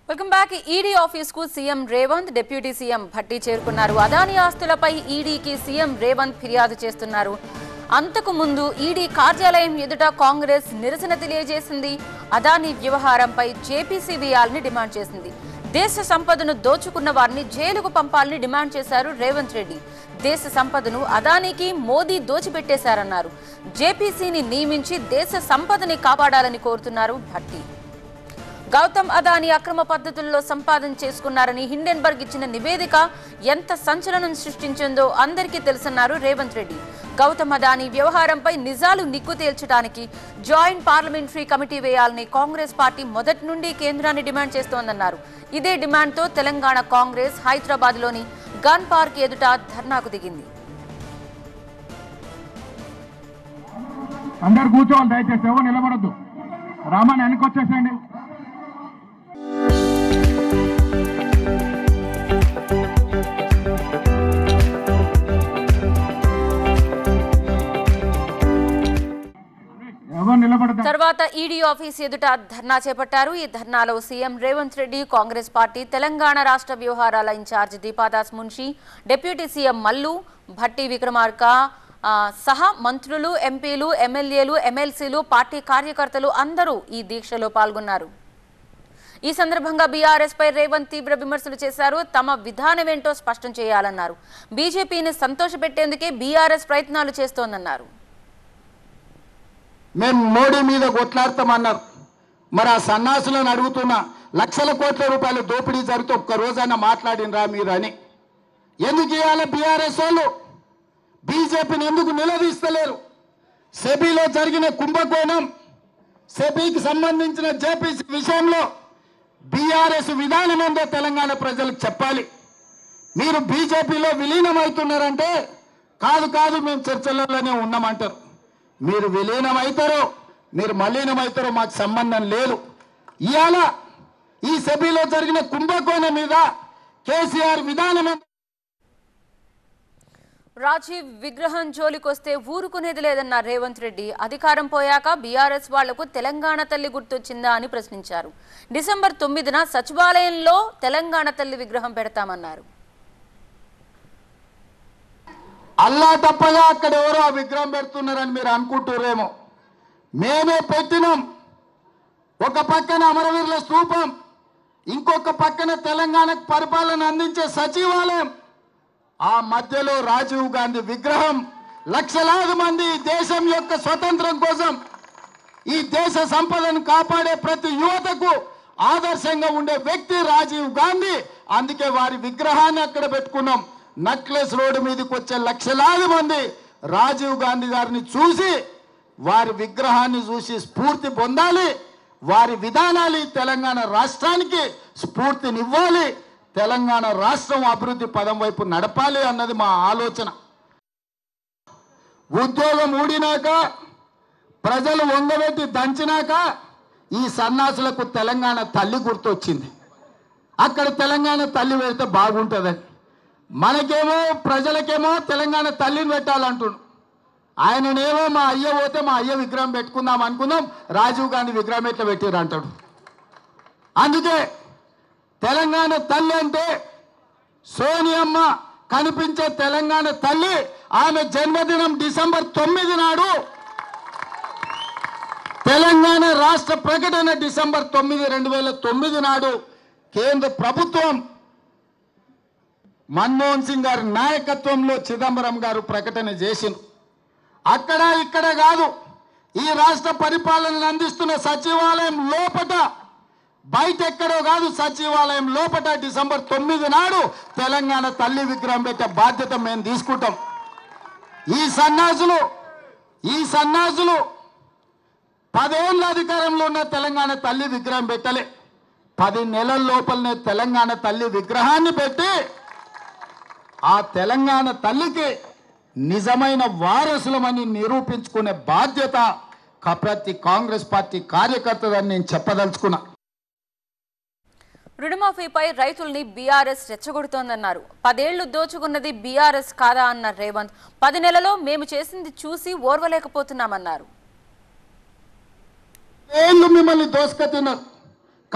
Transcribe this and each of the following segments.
Welcome back. ED office కు CM Revanth, deputy CM Bhatti చేరుకున్నారు. అదాని ఆస్తులపై ఈడీకి సీఎం రేవంత్ ఫిర్యాదు చేస్తున్నారు. అంతకు ముందు ఈడీ కార్యాలయం ఎదుట కాంగ్రెస్ నిరసన తెలియజేసింది. అదాని వ్యవహారంపై జేపీసీ వేయాలని డిమాండ్ చేసింది. దేశ సంపదను దోచుకున్న వారిని జైలుకు పంపాలని డిమాండ్ చేశారు రేవంత్ రెడ్డి. దేశ సంపదను అదానికి మోదీ దోచిపెట్టేశారన్నారు. జేపీసీని నియమించి దేశ సంపదని కాపాడాలని కోరుతున్నారు భట్టి. గౌతమ్ అదాని అక్రమ పద్ధతుల్లో సంపాదన చేసుకున్నారని హిండెన్బర్గ్ ఇచ్చిన నివేదిక ఎంత సంచలనం సృష్టించిందో అందరికీ తెలుసన్నారు రేవంత్ రెడ్డి. గౌతమ్ అదాని వ్యవహారంపై నిజాలు నిగ్గు తేల్చడానికి జాయింట్ పార్లమెంటరీ కమిటీ వేయాలని కాంగ్రెస్ పార్టీ మొదటి నుండి కేంద్రాన్ని డిమాండ్ చేస్తోందన్నారు. ఇదే డిమాండ్తో తెలంగాణ కాంగ్రెస్ హైదరాబాద్లోని గన్ పార్క్ ఎదుట ధర్నాకు దిగింది. అందరు కూర్చోవాలి, దయచేసి ఎవరు నిలబడద్దు. రామాని వెనకొచ్చేసేయండి. తర్వాత ఈడీ ఆఫీస్ ఎదుట ధర్నా చేపట్టారు. ఈ ధర్నాలో సీఎం రేవంత్ రెడ్డి, కాంగ్రెస్ పార్టీ తెలంగాణ రాష్ట్ర వ్యవహారాల incharge Deepa Das Munshi, deputy CM Mallu, Bhatti Vikramarka సహా మంత్రులు, ఎంపీలు, ఎమ్మెల్యేలు, ఎమ్మెల్సీలు, పార్టీ కార్యకర్తలు అందరూ ఈ దీక్షలో పాల్గొన్నారు. ఈ సందర్భంగా బీఆర్ఎస్ పై రేవంత్ తీవ్ర విమర్శలు చేశారు. తమ విధానమేంటో స్పష్టం చేయాలన్నారు. బీజేపీని సంతోషపెట్టేందుకే బీఆర్ఎస్ ప్రయత్నాలు చేస్తోందన్నారు. మేము మోడీ మీద కొట్లాడతామన్నారు. మరి ఆ సన్నాసులను అడుగుతున్నా, లక్షల కోట్ల రూపాయల దోపిడీ జరిగితే ఒక్క రోజైనా మాట్లాడినరా మీరు అని. ఎందుకు ఇవాళ బీఆర్ఎస్ వాళ్ళు బీజేపీని ఎందుకు నిలదీస్తలేరు? సెబీలో జరిగిన కుంభకోణం, సెబీకి సంబంధించిన జేపీసీ విషయంలో బీఆర్ఎస్ విధానం ఏందో తెలంగాణ ప్రజలకు చెప్పాలి. మీరు బీజేపీలో విలీనమవుతున్నారంటే కాదు కాదు మేము చర్చలలోనే ఉన్నామంటారు. మీరు విలీనమవుతారో మీరు మలీనమవుతారో మాకు సంబంధం లేదు. ఇవాళ ఈ సెబీలో జరిగిన కుంభకోణం మీద కేసీఆర్ విధానం. రాజీవ్ విగ్రహం జోలికొస్తే ఊరుకునేది లేదన్న రేవంత్ రెడ్డి. అధికారం పోయాక బీఆర్ఎస్ వాళ్లకు తెలంగాణ తల్లి గుర్తొచ్చిందా అని ప్రశ్నించారు. డిసెంబర్ 9న సచివాలయంలో తెలంగాణ తల్లి విగ్రహం పెడతామన్నారు. అల్లా తప్పగా అక్కడ ఎవరో ఆ విగ్రహం పెడుతున్నారని మీరు అనుకుంటున్నారేమో. మేమే పెట్టినాం. ఒక పక్కన అమరవీరుల స్తూపం, ఇంకొక పక్కన తెలంగాణకు పరిపాలన అందించే సచివాలయం, ఆ మధ్యలో రాజీవ్ గాంధీ విగ్రహం. లక్షలాది మంది దేశం యొక్క స్వతంత్రం కోసం, ఈ దేశ సంపదను కాపాడే ప్రతి యువతకు ఆదర్శంగా ఉండే వ్యక్తి రాజీవ్ గాంధీ. అందుకే వారి విగ్రహాన్ని అక్కడ పెట్టుకున్నాం. నక్లెస్ రోడ్డు మీదకి వచ్చే లక్షలాది మంది రాజీవ్ గాంధీ గారిని చూసి, వారి విగ్రహాన్ని చూసి స్ఫూర్తి పొందాలి. వారి విధానాలు తెలంగాణ రాష్ట్రానికి స్ఫూర్తినివ్వాలి. తెలంగాణ రాష్ట్రం అభివృద్ధి పదం వైపు నడపాలి అన్నది మా ఆలోచన. ఉద్యోగం ఊడినాక, ప్రజలు వంగబెట్టి దంచినాక ఈ సన్నాసులకు తెలంగాణ తల్లి గుర్తొచ్చింది. అక్కడ తెలంగాణ తల్లి పెడితే బాగుంటుందని. మనకేమో ప్రజలకేమో తెలంగాణ తల్లిని పెట్టాలంటున్నాడు. ఆయననేమో మా అయ్య పోతే మా అయ్య విగ్రహం పెట్టుకుందాం అనుకుందాం, రాజీవ్ గాంధీ విగ్రహం ఎట్లా పెట్టారు అంటాడు. అందుకే తెలంగాణ తల్లి అంటే సోనియమ్మ కనిపించే తెలంగాణ తల్లి. ఆమె జన్మదినం డిసెంబర్ 9 నాడు. తెలంగాణ రాష్ట్ర ప్రకటన డిసెంబర్ 9, 2009 నాడు కేంద్ర ప్రభుత్వం మన్మోహన్ సింగ్ గారి నాయకత్వంలో చిదంబరం గారు ప్రకటన చేసింది. అక్కడ ఇక్కడ కాదు, ఈ రాష్ట్ర పరిపాలనను అందిస్తున్న సచివాలయం లోపట, బయట ఎక్కడో కాదు, సచివాలయం లోపట డిసెంబర్ 9 నాడు తెలంగాణ తల్లి విగ్రహం పెట్టే బాధ్యత మేము తీసుకుంటాం. ఈ సన్నాసులు 10 ఏళ్ళ అధికారంలో ఉన్న తెలంగాణ తల్లి విగ్రహం పెట్టలే. 10 నెలల లోపలనే తెలంగాణ తల్లి విగ్రహాన్ని పెట్టి ఆ తెలంగాణ తల్లికి నిజమైన వారసులమని నిరూపించుకునే బాధ్యత ప్రతి కాంగ్రెస్ పార్టీ కార్యకర్తదని నేను చెప్పదలుచుకున్నా. రుణమాఫీపై రైతుల్ని బీఆర్ఎస్ రెచ్చగొడుతోందన్నారు. 10 ఏళ్లు దోచుకున్నది బీఆర్ఎస్ కాదా అన్న రేవంత్, 10 నెలలో మేము చేసింది చూసి ఓర్వలేకపోతున్నామన్నారు. ఏళ్ళు మిమ్మల్ని దోసుక తిన్నారు.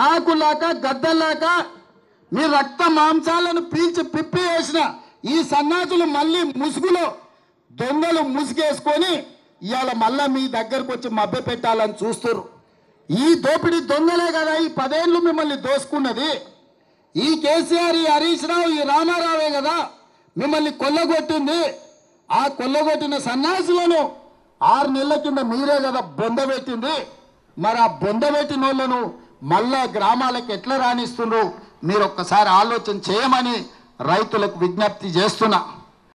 కాకులాక గద్దలాక మీ రక్త మాంసాలను పీల్చి పిప్పి వేసిన ఈ సన్నాసులు మళ్ళీ ముసుగులో దొంగలు ముసుగేసుకొని ఇవాళ మళ్ళా మీ దగ్గరకు వచ్చి మభ్య పెట్టాలని చూస్తారు. ఈ దోపిడీ దొంగలే కదా ఈ 10 ఏళ్ళు మిమ్మల్ని దోసుకున్నది. ఈ కేసీఆర్, ఈ హరీష్ రావు, ఈ రామారావే కదా మిమ్మల్ని కొల్లగొట్టింది. ఆ కొల్లగొట్టిన సన్యాసులను 6 నెలల కింద మీరే కదా బొందబెట్టింది. మరి ఆ బొందబెట్టిన వాళ్ళను మళ్ళా గ్రామాలకు ఎట్లా రాణిస్తుండ్రు మీరు ఒక్కసారి ఆలోచన చేయమని రైతులకు విజ్ఞప్తి చేస్తున్నా.